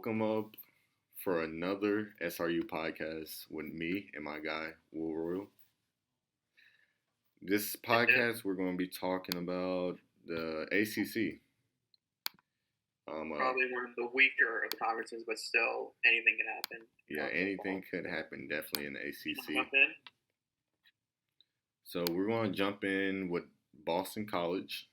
Welcome up for another SRU podcast with me and my guy, Will Royal. This podcast, we're going to be talking about the ACC. Probably one of the weaker of the conferences, but still, anything can happen. Yeah, anything could happen, definitely in the ACC. So we're going to jump in with Boston College.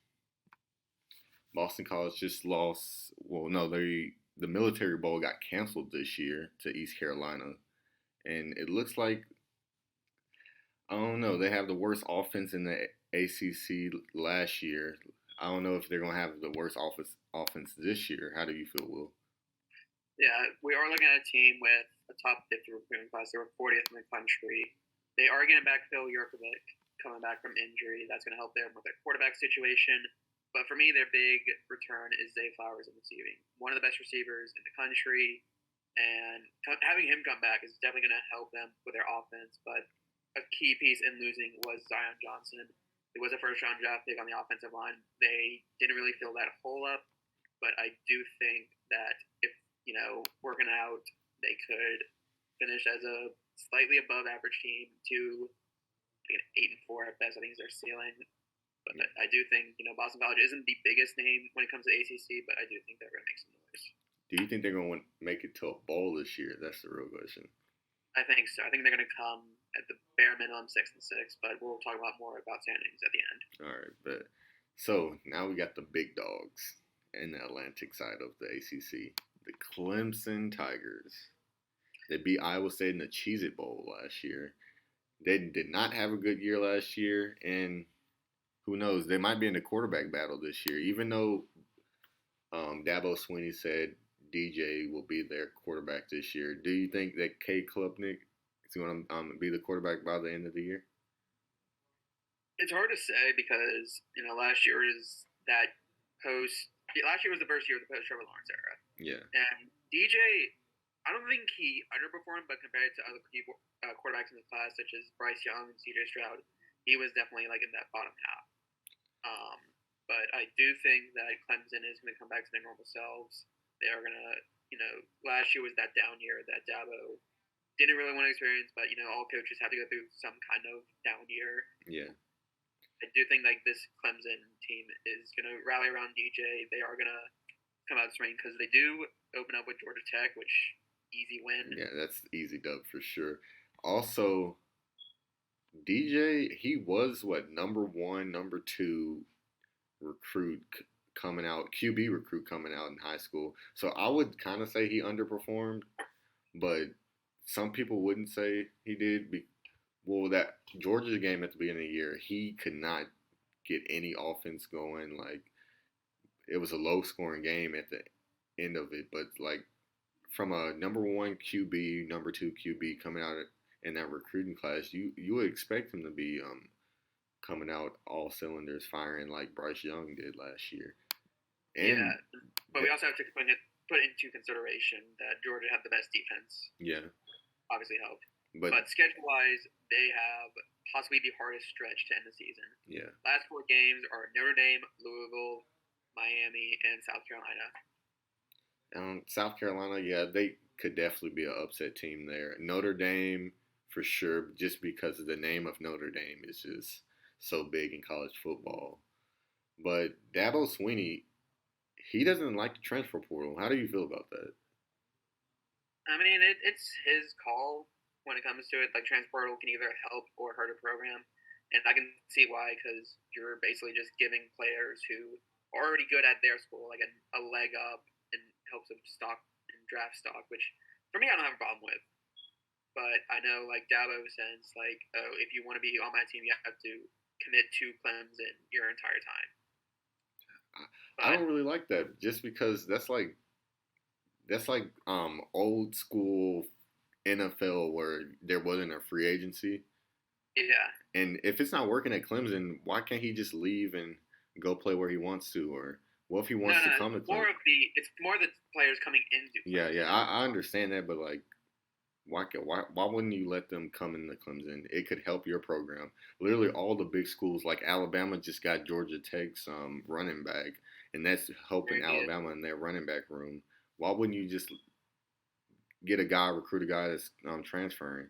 Boston College just lost. Well, no, the Military Bowl got canceled this year to East Carolina, and it looks like I don't know. They have the worst offense in the ACC last year. I don't know if they're gonna have the worst offense this year. How do you feel, Will? Yeah, we are looking at a team with a top 50 recruiting class. They were 40th in the country. They are getting back Phil Jurkovec coming back from injury. That's going to help them with their quarterback situation. But for me, their big return is Zay Flowers in receiving. One of the best receivers in the country. And having him come back is definitely going to help them with their offense. But a key piece in losing was Zion Johnson. It was a first-round draft pick on the offensive line. They didn't really fill that hole up. But I do think that if, working out, they could finish as a slightly above average team to an 8-4 at best. I think is their ceiling. But I do think, Boston College isn't the biggest name when it comes to ACC, but I do think they're going to make some noise. Do you think they're going to make it to a bowl this year? That's the real question. I think so. I think they're going to come at the bare minimum 6-6, but we'll talk about more about standings at the end. All right, but so now we got the big dogs in the Atlantic side of the ACC, the Clemson Tigers. They beat Iowa State in the Cheez-It Bowl last year. They did not have a good year last year, and who knows? They might be in the quarterback battle this year, even though Dabo Swinney said DJ will be their quarterback this year. Do you think that K. Klubnik is going to be the quarterback by the end of the year? It's hard to say because, last year was the first year of the post-Trevor Lawrence era. Yeah. And DJ, I don't think he underperformed, but compared to other quarterbacks in the class, such as Bryce Young and CJ Stroud, he was definitely in that bottom half. But I do think that Clemson is going to come back to their normal selves. They are going to, last year was that down year that Dabo didn't really want to experience, but, all coaches have to go through some kind of down year. Yeah. I do think this Clemson team is going to rally around DJ. They are going to come out swinging because they do open up with Georgia Tech, which easy win. Yeah, that's easy dub for sure. Also, DJ, he was number 1, number 2 recruit coming out, QB recruit coming out in high school. So I would kind of say he underperformed, but some people wouldn't say he did. Well, that Georgia game at the beginning of the year, he could not get any offense going. It was a low-scoring game at the end of it, but from a number 1 QB, number 2 QB coming out in that recruiting class, you would expect him to be coming out all cylinders firing like Bryce Young did last year. And but we also have to put into consideration that Georgia had the best defense. Yeah. Obviously helped. But schedule-wise, they have possibly the hardest stretch to end the season. Yeah. Last 4 games are Notre Dame, Louisville, Miami, and South Carolina. South Carolina, yeah, they could definitely be an upset team there. Notre Dame, for sure, just because of the name of Notre Dame is just so big in college football. But Dabo Swinney, he doesn't like the transfer portal. How do you feel about that? I mean, it's his call when it comes to it. Transfer portal can either help or hurt a program. And I can see why, because you're basically just giving players who are already good at their school a leg up and helps them stock and draft stock, which for me I don't have a problem with. But I know Dabo says if you want to be on my team, you have to commit to Clemson your entire time. I don't really like that, just because that's old school NFL where there wasn't a free agency. Yeah. And if it's not working at Clemson, why can't he just leave and go play where he wants to? Or what if he wants to come to Clemson? It's more the players coming into Clemson. Yeah, I understand that, but why wouldn't you let them come into Clemson? It could help your program. Literally all the big schools, like Alabama just got Georgia Tech's running back, and that's helping Alabama in their running back room. Why wouldn't you just recruit a guy that's transferring.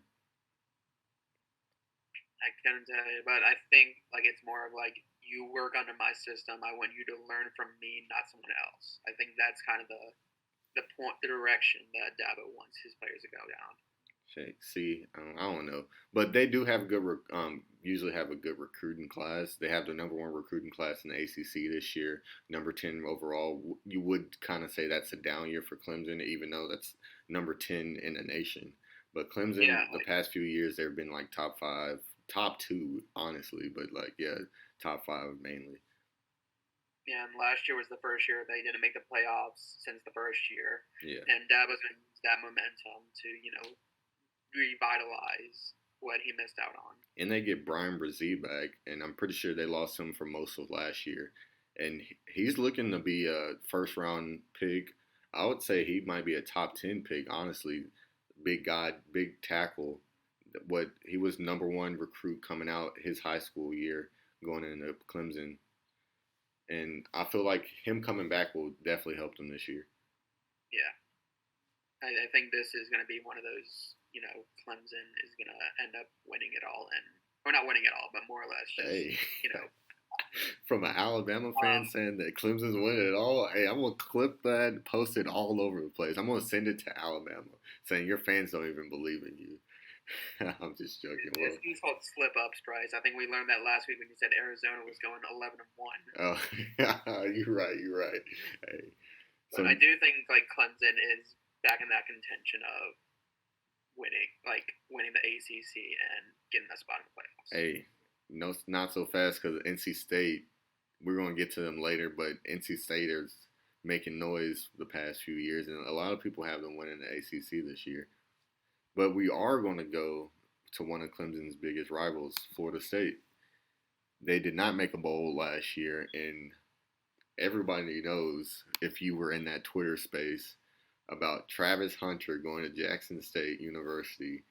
I couldn't tell you, but I think like it's more of like you work under my system. I want you to learn from me, not someone else. I think that's kind of the point, the direction that Dabo wants his players to go down. See, I don't know, but they do have usually have a good recruiting class. They have the number one recruiting class in the ACC this year, number 10 overall. You would kind of say that's a down year for Clemson, even though that's number 10 in the nation. But Clemson, Yeah, the past few years, they've been like top 5, top 2, honestly, but like top 5 mainly. Yeah, and last year was the first year they didn't make the playoffs since the first year. Yeah. And Dabo's going to use that momentum to, revitalize what he missed out on. And they get Brian Brzee back, and I'm pretty sure they lost him for most of last year. And he's looking to be a first-round pick. I would say he might be a top 10 pick, honestly. Big guy, big tackle. He was number 1 recruit coming out his high school year, going into Clemson. And I feel like him coming back will definitely help them this year. Yeah. I think this is going to be one of those, Clemson is going to end up winning it all. Or not winning it all, but more or less just, From an Alabama fan saying that Clemson's winning it all, hey, I'm going to clip that, post it all over the place. I'm going to send it to Alabama saying your fans don't even believe in you. I'm just joking. It's called slip-ups, Bryce. I think we learned that last week when you said Arizona was going 11-1. Oh, you're right. Hey. But I do think like Clemson is back in that contention of winning the ACC and getting that spot in the playoffs. Hey, no, not so fast because NC State. We're going to get to them later, but NC State is making noise the past few years, and a lot of people have them winning the ACC this year. But we are going to go to one of Clemson's biggest rivals, Florida State. They did not make a bowl last year, and everybody knows, if you were in that Twitter space, about Travis Hunter going to Jackson State University,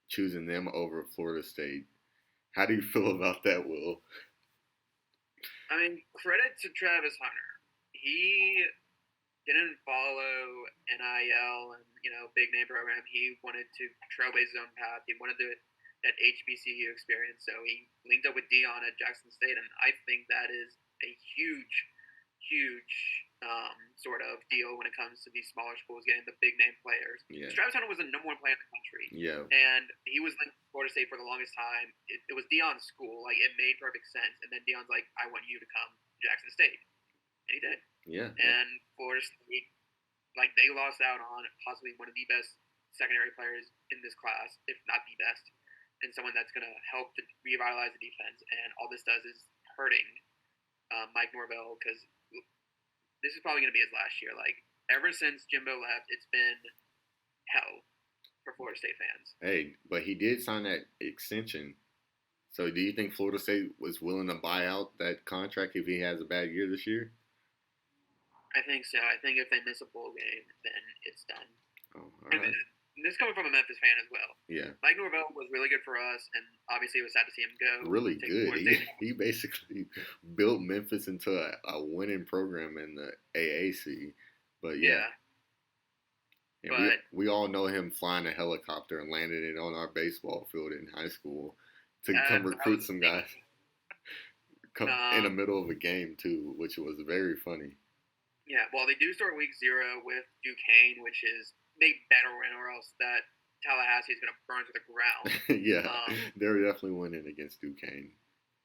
choosing them over Florida State. How do you feel about that, Will? I mean, credit to Travis Hunter. He didn't follow NIL and, big name program. He wanted to trailblaze his own path. He wanted that HBCU experience. So he linked up with Dion at Jackson State, and I think that is a huge sort of deal when it comes to these smaller schools getting the big name players. Yeah. Travis Hunter was the number 1 player in the country. Yeah. And he was linked to Florida State for the longest time. It was Dion's school. Like, it made perfect sense. And then Dion's like, I want you to come to Jackson State. And he did. Yeah. And Florida State, like, they lost out on possibly one of the best secondary players in this class, if not the best, and someone that's going to help to revitalize the defense. And all this does is hurting Mike Norvell, because this is probably going to be his last year. Like, ever since Jimbo left, it's been hell for Florida State fans. Hey, but he did sign that extension. So do you think Florida State was willing to buy out that contract if he has a bad year this year? I think so. I think if they miss a bowl game, then it's done. Oh, all right. And this is coming from a Memphis fan as well. Yeah. Mike Norvell was really good for us, and obviously it was sad to see him go. Really good. He basically built Memphis into a winning program in the AAC. But yeah. And but we all know him flying a helicopter and landing it on our baseball field in high school to come recruit some guys. In the middle of a game too, which was very funny. Yeah, well, they do start week 0 with Duquesne, which is they better win, or else that Tallahassee is going to burn to the ground. Yeah, they're definitely winning against Duquesne.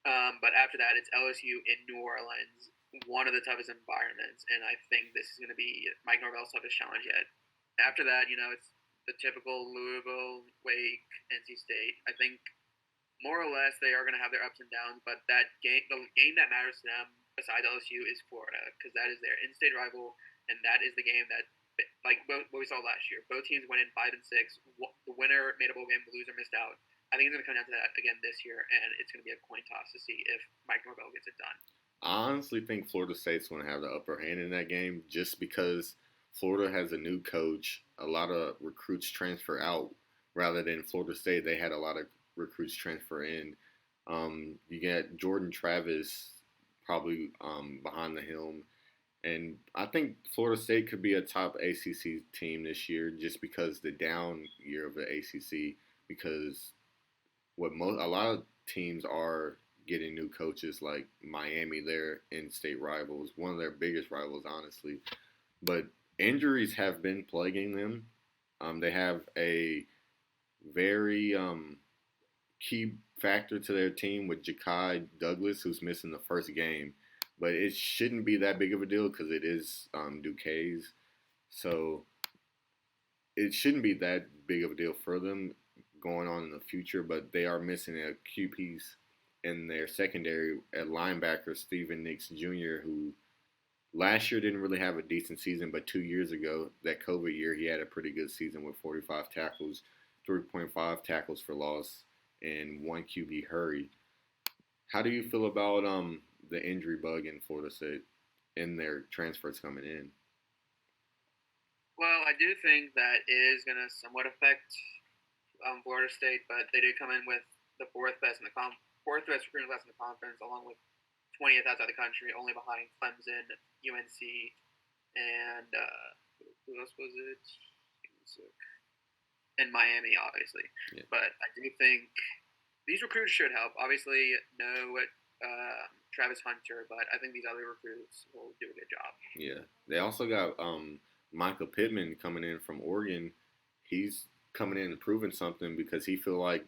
But after that, it's LSU in New Orleans, one of the toughest environments, and I think this is going to be Mike Norvell's toughest challenge yet. After that, it's the typical Louisville, Wake, NC State. I think more or less they are going to have their ups and downs, but the game that matters to them besides LSU is Florida, because that is their in-state rival, and that is the game that, like what we saw last year, both teams went in 5-6. The winner made a bowl game, the loser missed out. I think it's going to come down to that again this year, and it's going to be a coin toss to see if Mike Norvell gets it done. I honestly think Florida State's going to have the upper hand in that game, just because Florida has a new coach. A lot of recruits transfer out, rather than Florida State. They had a lot of recruits transfer in. You get Jordan Travis probably behind the helm. And I think Florida State could be a top ACC team this year, just because the down year of the ACC. Because a lot of teams are getting new coaches, like Miami, their in-state rivals, one of their biggest rivals, honestly. But injuries have been plaguing them. They have a very key factor to their team with Ja'Kai Douglas, who's missing the first game. But it shouldn't be that big of a deal because it is Duquesne's. So it shouldn't be that big of a deal for them going on in the future. But they are missing a key piece in their secondary at linebacker, Stephen Nix Jr., who last year didn't really have a decent season, but 2 years ago, that COVID year, he had a pretty good season with 45 tackles, 3.5 tackles for loss, and one QB hurry. How do you feel about the injury bug in Florida State and their transfers coming in? Well, I do think that is going to somewhat affect Florida State, but they did come in with the fourth best recruiting class in the conference, along with 20th outside the country, only behind Clemson, UNC, and who else was it? And Miami, obviously. Yeah. But I do think these recruits should help. Obviously, no Travis Hunter, but I think these other recruits will do a good job. Yeah. They also got Michael Pittman coming in from Oregon. He's coming in and proving something because he feel like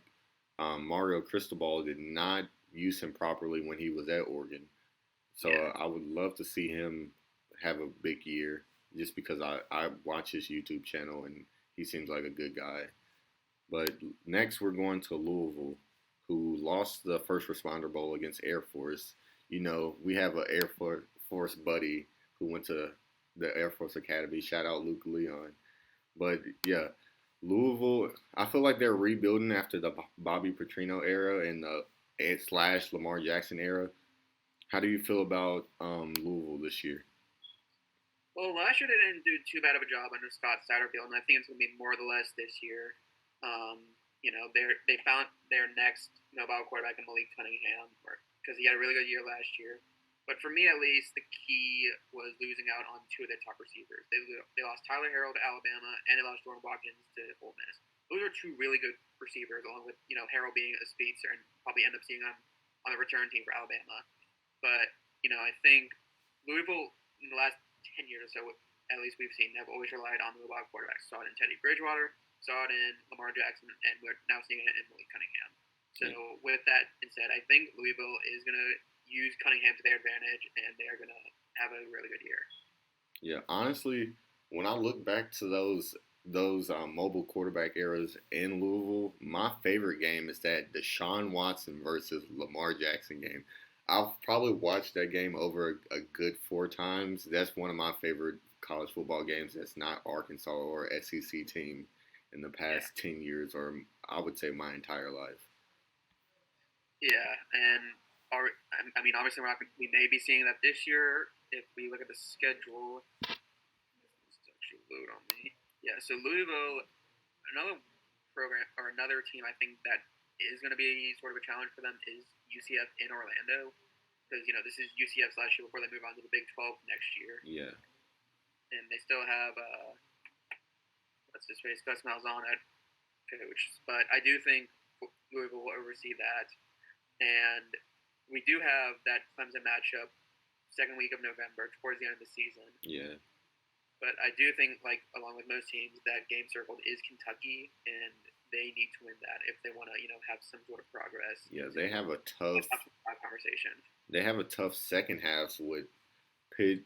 Mario Cristobal did not use him properly when he was at Oregon. So Yeah. I would love to see him have a big year just because I watch his YouTube channel and he seems like a good guy. But next we're going to Louisville, who lost the First Responder Bowl against Air Force. You know, we have an Air Force buddy who went to the Air Force Academy. Shout out Luke Leon. But yeah, Louisville, I feel like they're rebuilding after the Bobby Petrino era and the / Lamar Jackson era. How do you feel about Louisville this year? Well, last year they didn't do too bad of a job under Scott Satterfield, and I think it's going to be more or less this year. They found their next Nobel quarterback in Malik Cunningham because he had a really good year last year. But for me, at least, the key was losing out on two of their top receivers. They lost Tyler Harrell to Alabama, and they lost Jordan Watkins to Ole Miss. Those are two really good receivers, along with Harrell being a speedster and probably end up seeing him on the return team for Alabama. But I think Louisville in the last 10 years or so, at least we've seen, have always relied on the mobile quarterbacks. Saw it in Teddy Bridgewater, saw it in Lamar Jackson, and we're now seeing it in Malik Cunningham. So with that being said, I think Louisville is going to use Cunningham to their advantage, and they are going to have a really good year. Yeah, honestly, when I look back to those mobile quarterback eras in Louisville, my favorite game is that Deshaun Watson versus Lamar Jackson game. I've probably watched that game over a good 4 times. That's one of my favorite college football games that's not Arkansas or SEC team in the past 10 years, or I would say my entire life. Yeah, and obviously we may be seeing that this year if we look at the schedule. Let's actually load on me. Yeah, so Louisville, another program or another team I think that is going to be sort of a challenge for them is UCF in Orlando, because this is UCF's last year before they move on to the Big 12 next year. Yeah. And they still have what's his face, Gus Malzahn at coach, but I do think Louisville will oversee that, and we do have that Clemson matchup second week of November towards the end of the season. Yeah. But I do think, along with most teams, that game circled is Kentucky, and they need to win that if they want to, have some sort of progress. Yeah, they have a tough conversation. They have a tough second half with Pitt,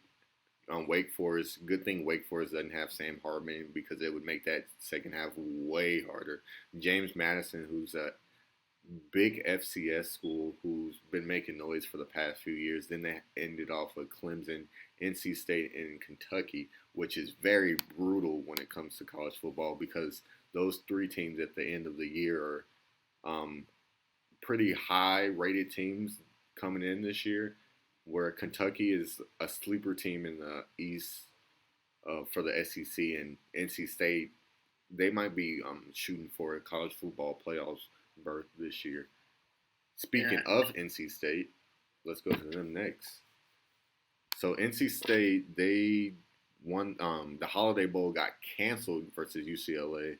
Wake Forest. Good thing Wake Forest doesn't have Sam Hartman because it would make that second half way harder. James Madison, who's a big FCS school who's been making noise for the past few years. Then they ended off with Clemson, NC State, and Kentucky, which is very brutal when it comes to college football because those 3 teams at the end of the year are pretty high-rated teams coming in this year, where Kentucky is a sleeper team in the East for the SEC, and NC State, they might be shooting for a college football playoffs berth this year. Speaking of NC State, let's go to them next. So NC State, they won. The Holiday Bowl got canceled versus UCLA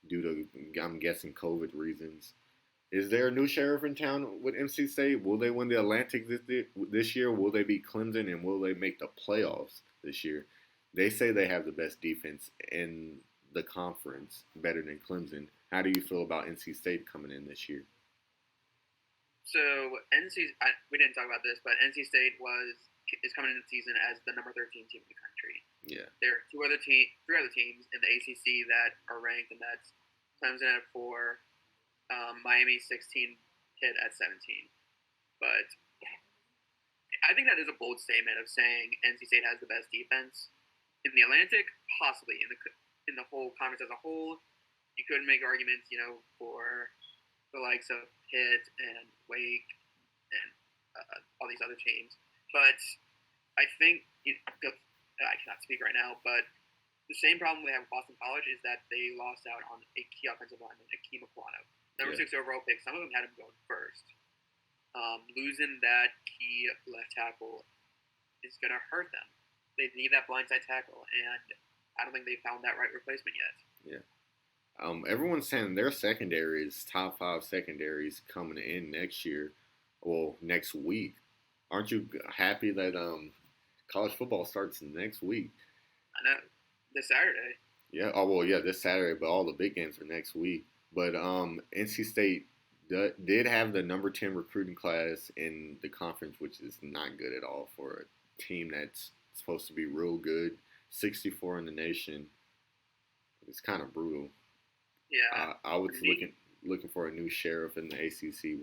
due to, I'm guessing, COVID reasons. Is there a new sheriff in town with NC State? Will they win the Atlantic this year? Will they beat Clemson and will they make the playoffs this year? They say they have the best defense in the conference, better than Clemson. How do you feel about NC State coming in this year? So we didn't talk about this, but NC State is coming into the season as the number 13 team in the country. Yeah. There are three other teams in the ACC that are ranked, and that's Clemson at 4, Miami 16, Pitt at 17. But I think that is a bold statement of saying NC State has the best defense in the Atlantic, possibly in the whole conference as a whole. You could make arguments, for the likes of Pitt and Wake and all these other teams. But I think, I cannot speak right now, but the same problem we have with Boston College is that they lost out on a key offensive lineman, Akeem Aquano. Number 6 overall pick. Some of them had him going first. Losing that key left tackle is going to hurt them. They need that blindside tackle, and I don't think they found that right replacement yet. Yeah. Everyone's saying their secondary is top 5 secondaries coming in next year, well, next week. Aren't you happy that college football starts next week? I know. This Saturday. Yeah. Oh, well, yeah, this Saturday, but all the big games are next week. But NC State did have the number 10 recruiting class in the conference, which is not good at all for a team that's supposed to be real good. 64 in the nation. It's kind of brutal. Yeah. I was looking for a new sheriff in the ACC.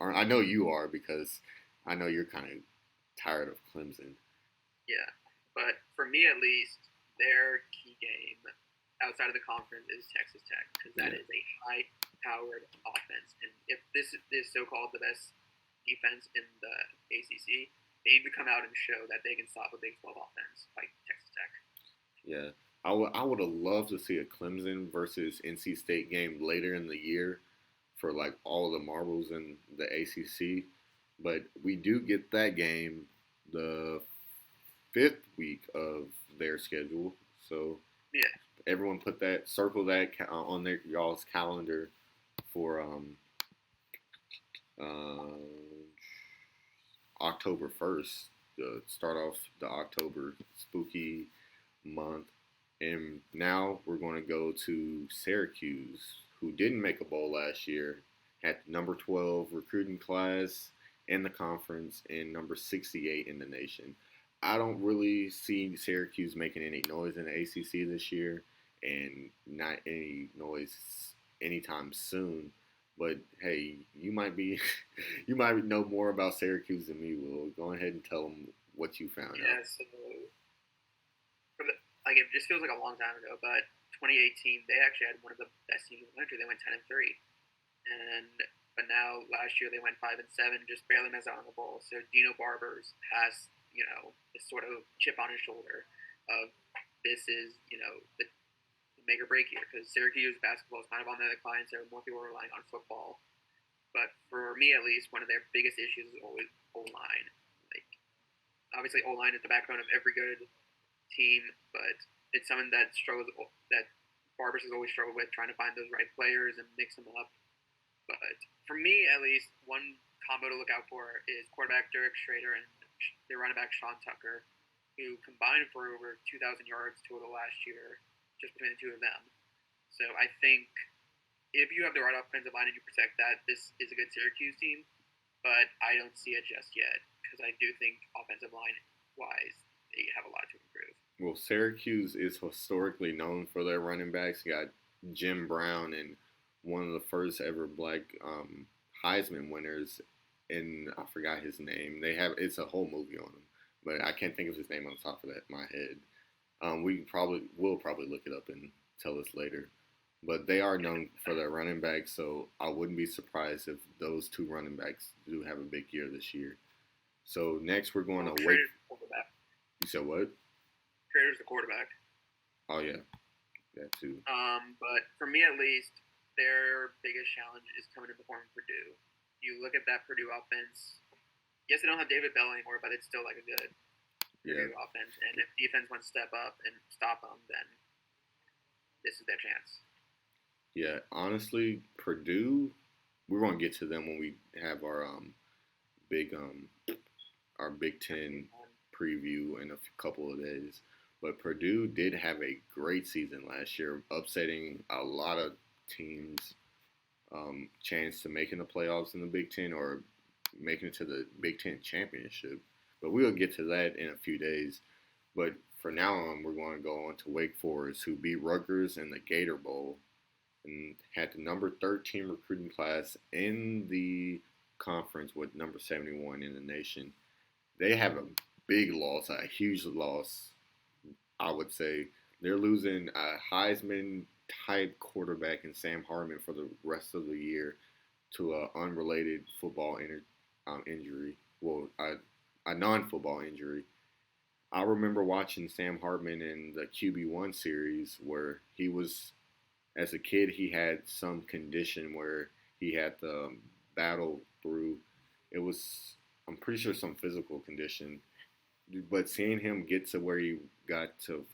I know you are because I know you're kind of tired of Clemson. Yeah, but for me at least, their key game outside of the conference is Texas Tech because that is a high-powered offense. And if this is so-called the best defense in the ACC, they need to come out and show that they can stop a Big 12 offense like Texas Tech. Yeah. I would have loved to see a Clemson versus NC State game later in the year for like all the marbles in the ACC, but we do get that game the 5th week of their schedule. So yeah, everyone circle that on y'all's calendar for October 1st to start off the October spooky month. And now we're going to go to Syracuse, who didn't make a bowl last year, had number 12 recruiting class in the conference and number 68 in the nation. I don't really see Syracuse making any noise in the ACC this year and not any noise anytime soon. But hey, you might know more about Syracuse than me, Will. Go ahead and tell them what you found out. So it just feels like a long time ago, but 2018 they actually had one of the best teams in the country. They went 10-3, but now last year they went 5-7, just barely missed out on the bowl. So Dino Barbers has this sort of chip on his shoulder of this is the make or break here because Syracuse basketball is kind of on the decline, so more people are relying on football. But for me at least, one of their biggest issues is always O-line. Like obviously O-line is the backbone of every good team, but it's something that Barbers has always struggled with, trying to find those right players and mix them up. But for me, at least, one combo to look out for is quarterback Derek Schrader and their running back Sean Tucker, who combined for over 2,000 yards total last year, just between the two of them. So I think if you have the right offensive line and you protect that, this is a good Syracuse team. But I don't see it just yet because I do think offensive line-wise, they have a lot to improve. Well, Syracuse is historically known for their running backs. You got Jim Brown and one of the first ever black Heisman winners, and I forgot his name. It's a whole movie on him, but I can't think of his name on the top of my head. We'll probably look it up and tell us later. But they are known for their running backs, so I wouldn't be surprised if those two running backs do have a big year this year. So next we're going to Wake. You said what? Schrader's the quarterback. Oh yeah, that too. But for me at least, their biggest challenge is coming in the form of Purdue. You look at that Purdue offense. Yes, they don't have David Bell anymore, but it's still like a good Purdue offense. And if defense wants to step up and stop them, then this is their chance. Yeah, honestly, Purdue, we're going to get to them when we have big our Big Ten preview in a couple of days. But Purdue did have a great season last year, upsetting a lot of teams' chance to making the playoffs in the Big Ten or making it to the Big Ten championship. But we'll get to that in a few days. But for now on, we're going to go on to Wake Forest, who beat Rutgers in the Gator Bowl and had the number 13 recruiting class in the conference with number 71 in the nation. They have a big loss, a huge loss, I would say. They're losing a Heisman-type quarterback in Sam Hartman for the rest of the year to an unrelated football injury. Well, a non-football injury. I remember watching Sam Hartman in the QB1 series where he was, as a kid, he had some condition where he had to battle through. It was, I'm pretty sure, some physical condition. But seeing him get to where he got to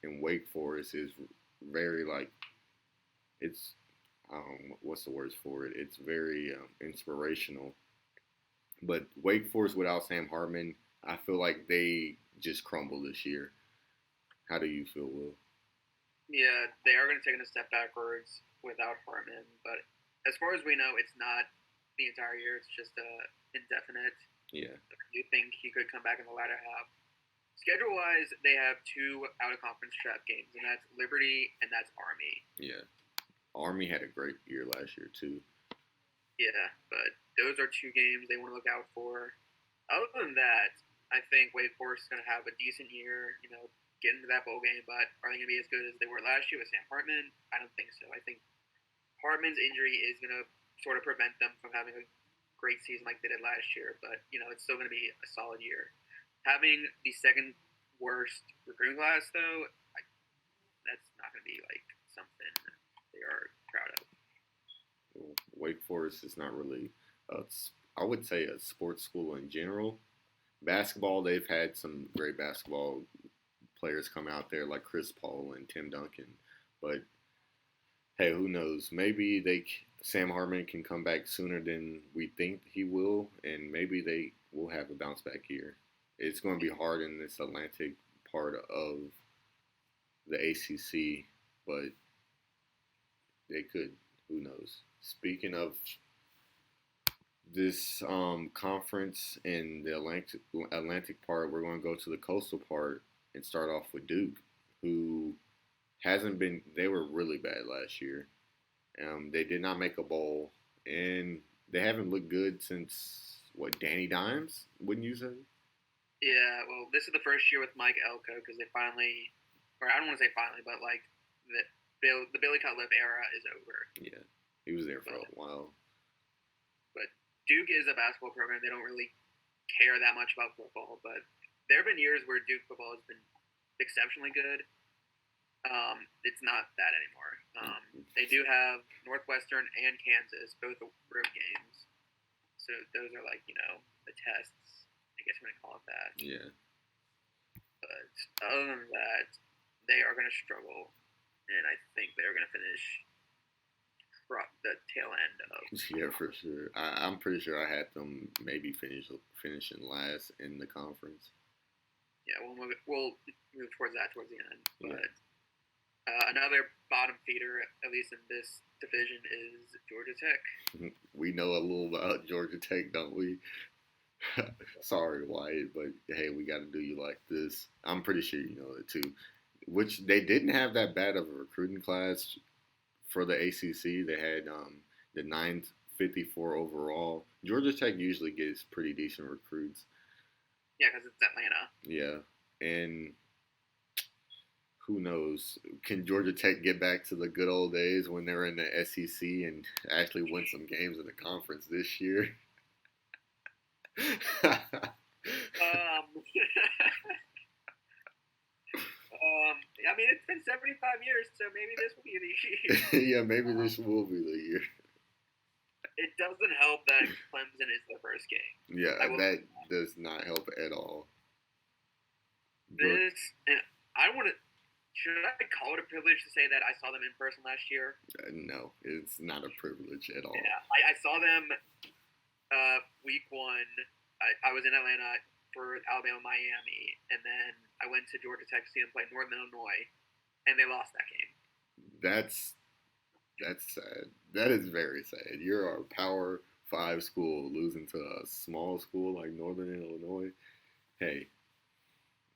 in Wake Forest is very, it's, what's the words for it? It's very inspirational. But Wake Forest without Sam Hartman, I feel like they just crumble this year. How do you feel, Will? Yeah, they are going to take a step backwards without Hartman. But as far as we know, it's not the entire year. It's just indefinite. Yeah. I do think he could come back in the latter half. Schedule-wise, they have two out-of-conference trap games, and that's Liberty and that's Army. Yeah. Army had a great year last year, too. Yeah, but those are two games they want to look out for. Other than that, I think Wake Forest is going to have a decent year, get into that bowl game, but are they going to be as good as they were last year with Sam Hartman? I don't think so. I think Hartman's injury is going to sort of prevent them from having a great season like they did last year, but it's still going to be a solid year. Having the second worst recruiting class, though, that's not going to be something they are proud of. Wake Forest is not really, I would say, a sports school in general. Basketball, they've had some great basketball players come out there like Chris Paul and Tim Duncan, but hey, who knows? Maybe Sam Hartman can come back sooner than we think he will, and maybe they will have a bounce back year. It's going to be hard in this Atlantic part of the ACC, but they could. Who knows? Speaking of this conference in the Atlantic part, we're going to go to the coastal part and start off with Duke, who hasn't been. They were really bad last year. They did not make a bowl, and they haven't looked good since, Danny Dimes, wouldn't you say? Yeah, well, this is the first year with Mike Elko because they finally, or I don't want to say finally, but the Billy Cutcliffe era is over. Yeah, he was there for a while. But Duke is a basketball program. They don't really care that much about football, but there have been years where Duke football has been exceptionally good. It's not that anymore. They do have Northwestern and Kansas, both road games. So those are the tests. I guess I'm going to call it that. Yeah. But other than that, they are going to struggle. And I think they're going to finish the tail end of. Yeah, for sure. I'm pretty sure I had them maybe finishing last in the conference. Yeah, we'll move towards that towards the end. But another bottom feeder, at least in this division, is Georgia Tech. We know a little about Georgia Tech, don't we? Sorry, Wyatt, but hey, we got to do you like this. I'm pretty sure you know it too. Which they didn't have that bad of a recruiting class for the ACC. They had the 954 overall. Georgia Tech usually gets pretty decent recruits. Yeah, because it's Atlanta. Yeah, and who knows? Can Georgia Tech get back to the good old days when they were in the SEC and actually win some games in the conference this year? I mean, it's been 75 years, so maybe this will be the year. Yeah, maybe this will be the year. It doesn't help that Clemson is the first game. Yeah, that does not help at all. But this, and I want to. Should I call it a privilege to say that I saw them in person last year? no, it's not a privilege at all. Yeah, I saw them week one. I was in Atlanta for Alabama Miami, and then I went to Georgia Tech to see them play Northern Illinois, and they lost that game. That's sad. That is very sad. You're a Power Five school losing to a small school like Northern Illinois. Hey,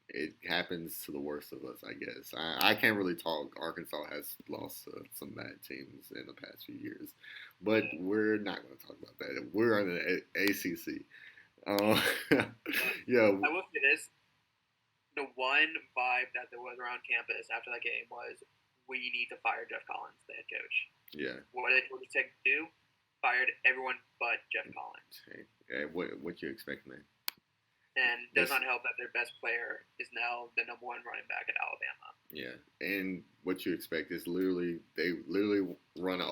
it happens to the worst of us, I guess. I can't really talk. Arkansas has lost to some bad teams in the past few years, but we're not going to talk about that. We're on the ACC. Uh, yeah, I will say this: the one vibe that there was around campus after that game was, we need to fire Jeff Collins, the head coach. yeah. What did Georgia Tech do? Fired everyone but Jeff Collins. Hey, what you expect, man? And does not help that their best player is now the number one running back at Alabama. Yeah, and what you expect is they literally run a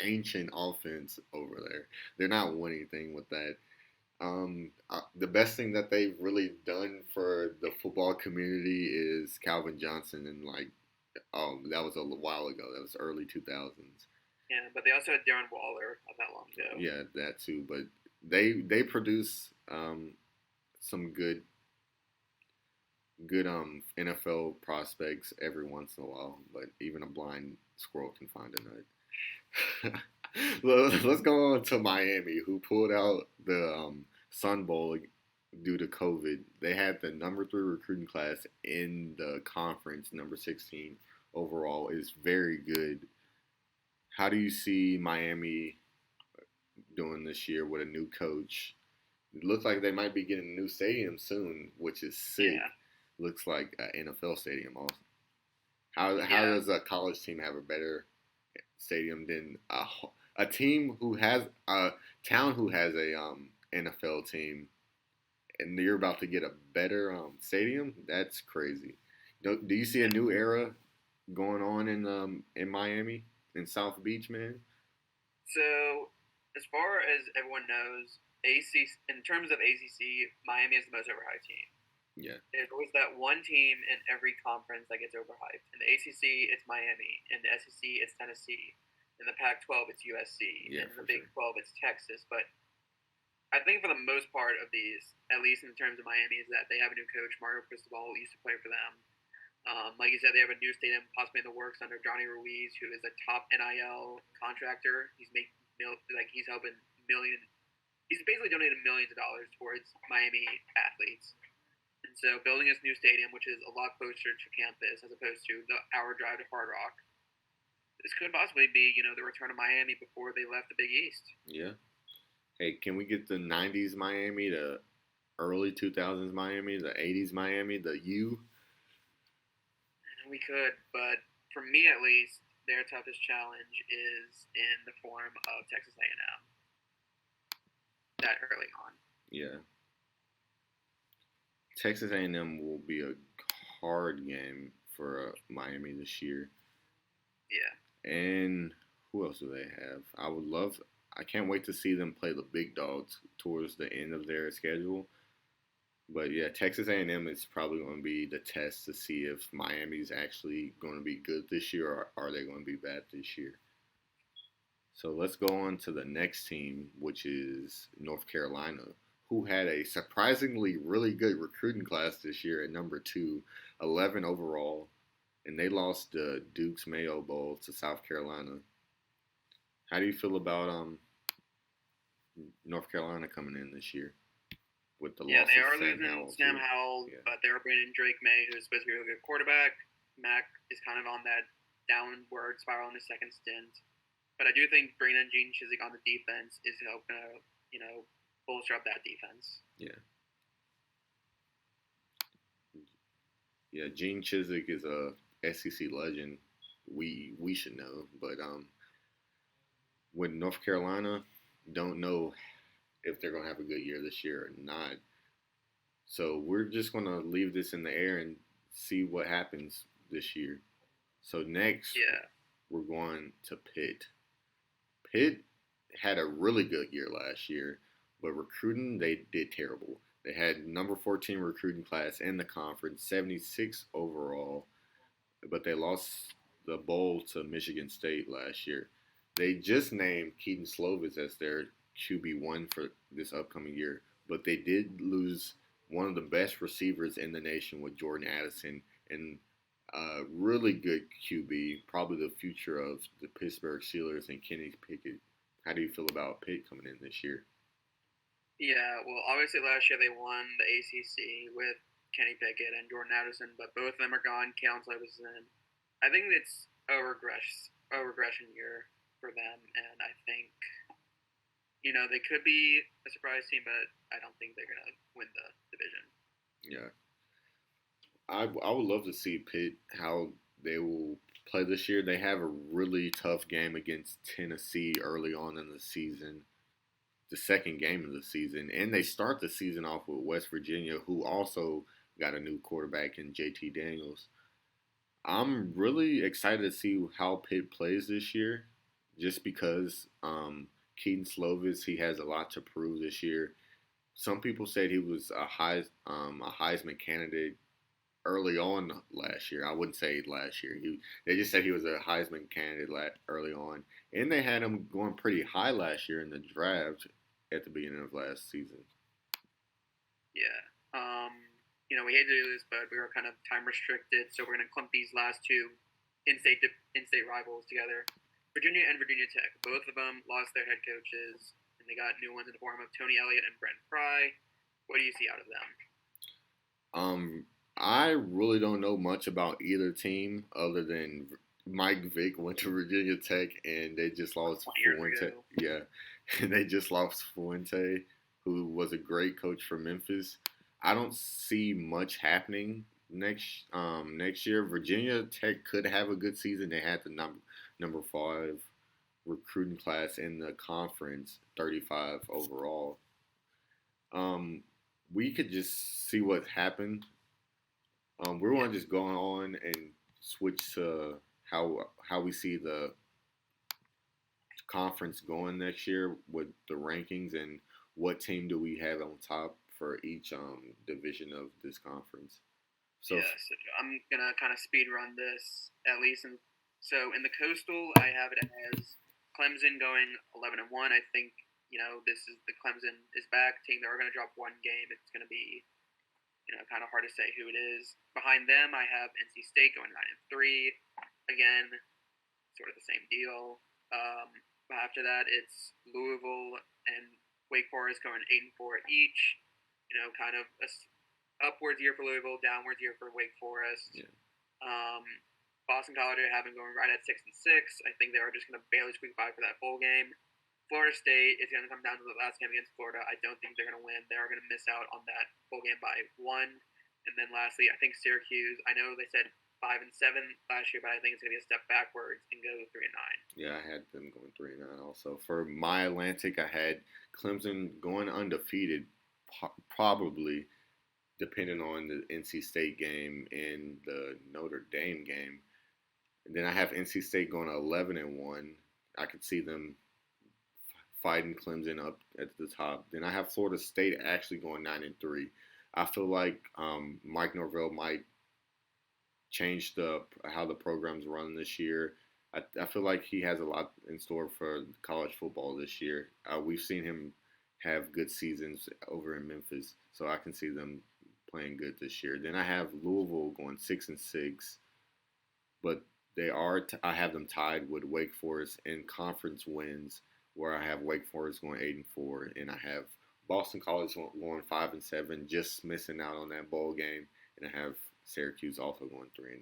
ancient offense over there. They're not winning anything with that. The best thing that they've really done for the football community is Calvin Johnson, and that was a while ago. That was early 2000s. Yeah, but they also had Darren Waller not that long ago. Yeah, that too. But they produce some good NFL prospects every once in a while, but even a blind squirrel can find a nut. Let's go on to Miami, who pulled out the Sun Bowl due to COVID. They had the number 3 recruiting class in the conference, number 16 overall. Is very good. How do you see Miami doing this year with a new coach? It looks like they might be getting a new stadium soon, which is sick. Yeah. Looks like an NFL stadium also. How does a college team have a better stadium than a team who has a town who has a NFL team, and you're about to get a better stadium? That's crazy. Do you see a new era going on in Miami, in South Beach, man? So, as far as everyone knows, ACC, in terms of ACC, Miami is the most overhyped team. Yeah. There's always that one team in every conference that gets overhyped. In the ACC, it's Miami. In the SEC, it's Tennessee. In the Pac-12, it's USC. Yeah, and in the Big 12, it's Texas. But I think for the most part of these, at least in terms of Miami, is that they have a new coach. Mario Cristobal used to play for them. Like you said, they have a new stadium possibly in the works under Johnny Ruiz, who is a top NIL contractor. He's he's helping He's basically donated millions of dollars towards Miami athletes. And so building this new stadium, which is a lot closer to campus as opposed to the hour drive to Hard Rock, this could possibly be, the return of Miami before they left the Big East. Yeah. Hey, can we get the 90s Miami, the early 2000s Miami, the 80s Miami, the U? We could, but for me at least, their toughest challenge is in the form of Texas A&M. That early on. Yeah. Texas A&M will be a hard game for Miami this year. Yeah. And who else do they have? I can't wait to see them play the big dogs towards the end of their schedule. But yeah, Texas A&M is probably going to be the test to see if Miami's actually going to be good this year or are they going to be bad this year. So let's go on to the next team, which is North Carolina, who had a surprisingly really good recruiting class this year at number 2, 11 overall, and they lost the Duke's Mayo Bowl to South Carolina. How do you feel about North Carolina coming in this year with the loss they of are losing Sam Howell, but they're bringing Drake May, who's supposed to be a good quarterback. Mac is kind of on that downward spiral in his second stint. But I do think bringing in Gene Chizik on the defense is going to, bolster up that defense. Yeah. Yeah, Gene Chizik is a SEC legend. We should know, but with North Carolina, don't know if they're going to have a good year this year or not. So we're just going to leave this in the air and see what happens this year. So next, we're going to Pitt. Pitt had a really good year last year, but recruiting, they did terrible. They had number 14 recruiting class in the conference, 76 overall, but they lost the bowl to Michigan State last year. They just named Keaton Slovis as their QB1 for this upcoming year, but they did lose one of the best receivers in the nation with Jordan Addison and a really good QB, probably the future of the Pittsburgh Steelers and Kenny Pickett. How do you feel about Pitt coming in this year? Yeah, well, obviously last year they won the ACC with Kenny Pickett and Jordan Addison, but both of them are gone. Kalen Slovis is in. I think it's a regression year for them, and I think they could be a surprise team, but I don't think they're gonna win the division. Yeah, I would love to see Pitt how they will play this year. They have a really tough game against Tennessee early on in the season, the second game of the season, and they start the season off with West Virginia, who also got a new quarterback in JT Daniels. I'm really excited to see how Pitt plays this year, just because Keaton Slovis, he has a lot to prove this year. Some people said he was a Heisman candidate early on last year. I wouldn't say last year. They just said he was a Heisman candidate early on, and they had him going pretty high last year in the draft at the beginning of last season. Yeah. We hate to do this, but we were kind of time restricted, so we're going to clump these last two in-state rivals together. Virginia and Virginia Tech, both of them lost their head coaches, and they got new ones in the form of Tony Elliott and Brent Pry. What do you see out of them? I really don't know much about either team other than Mike Vick went to Virginia Tech and they just lost Fuente. Yeah, they just lost Fuente, who was a great coach for Memphis. I don't see much happening next year. Virginia Tech could have a good season. They had the number 5 recruiting class in the conference, 35 overall. We could just see what happened. We're going to just go on and switch to how we see the conference going next year with the rankings and what team do we have on top for each division of this conference. So I'm gonna kind of speed run this at least. So in the Coastal, I have it as Clemson going 11-1. I think this is the Clemson is back team. They're going to drop one game. It's going to be kind of hard to say who it is. Behind them, I have NC State going 9-3. Again, sort of the same deal. After that, it's Louisville and Wake Forest going 8-4 each. Kind of a upwards year for Louisville, downwards year for Wake Forest. Yeah. Boston College I have them going right at 6-6. I think they are just going to barely squeak by for that bowl game. Florida State is going to come down to the last game against Florida. I don't think they're going to win. They're going to miss out on that bowl game by 1. And then lastly, I think Syracuse. I know they said 5-7 last year, but I think it's going to be a step backwards and go 3-9. Yeah, I had them going 3-9 also. For my Atlantic, I had Clemson going undefeated, probably depending on the NC State game and the Notre Dame game. And then I have NC State going 11-1. I could see them fighting Clemson up at the top. Then I have Florida State actually going 9-3. I feel like Mike Norvell might change how the program's run this year. I feel like he has a lot in store for college football this year. We've seen him have good seasons over in Memphis, so I can see them playing good this year. Then I have Louisville going 6-6, but I have them tied with Wake Forest in conference wins, where I have Wake Forest going 8-4, and I have Boston College going 5-7, just missing out on that bowl game, and I have Syracuse also going 3-9.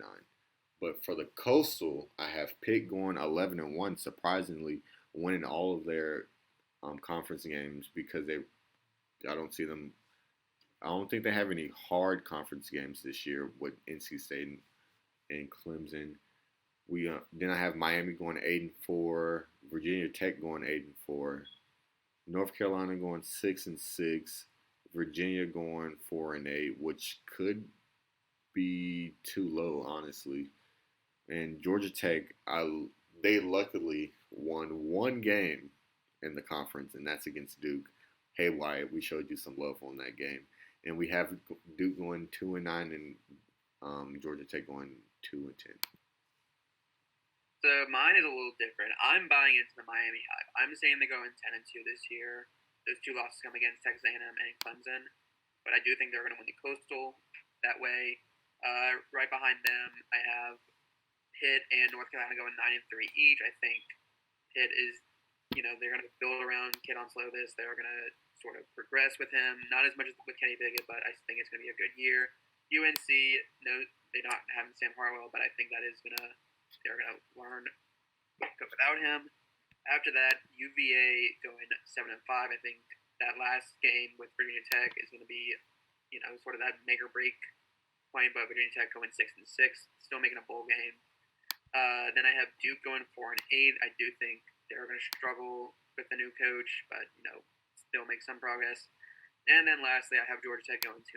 But for the Coastal, I have Pitt going 11-1, surprisingly winning all of their conference games because I don't think they have any hard conference games this year with NC State and Clemson. Then I have Miami going 8-4, Virginia Tech going 8-4, North Carolina going 6-6, Virginia going 4-8, which could be too low, honestly. And Georgia Tech, they luckily won one game in the conference, and that's against Duke. Hey, Wyatt, we showed you some love on that game. and we have Duke going 2-9 and Georgia Tech going 2-10. So mine is a little different. I'm buying into the Miami hype. I'm saying they go in 10-2 this year. Those two losses come against Texas A&M and Clemson, but I do think they're going to win the Coastal that way. Right behind them, I have Pitt and North Carolina going 9-3 each. I think Pitt is, they're going to build around Kidon Slovis. They're going to sort of progress with him. Not as much as with Kenny Pickett, but I think it's going to be a good year. UNC, no, they're not having Sam Hartwell, but I think they're going to learn without him. After that, UVA going 7-5. I think that last game with Virginia Tech is going to be, sort of that make or break point. But Virginia Tech going 6-6, still making a bowl game. Then I have Duke going 4-8. I do think they're going to struggle with the new coach, but still make some progress. And then lastly, I have Georgia Tech going 2-10,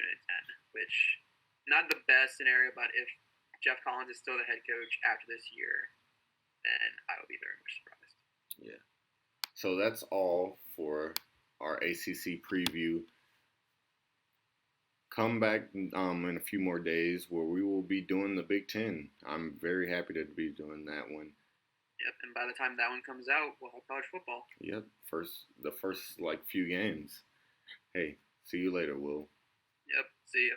which not the best scenario, but if Jeff Collins is still the head coach after this year, then I will be very much surprised. Yeah. So that's all for our ACC preview. Come back in a few more days where we will be doing the Big Ten. I'm very happy to be doing that one. Yep, and by the time that one comes out, we'll have college football. Yep, the first few games. Hey, see you later, Will. Yep, see ya.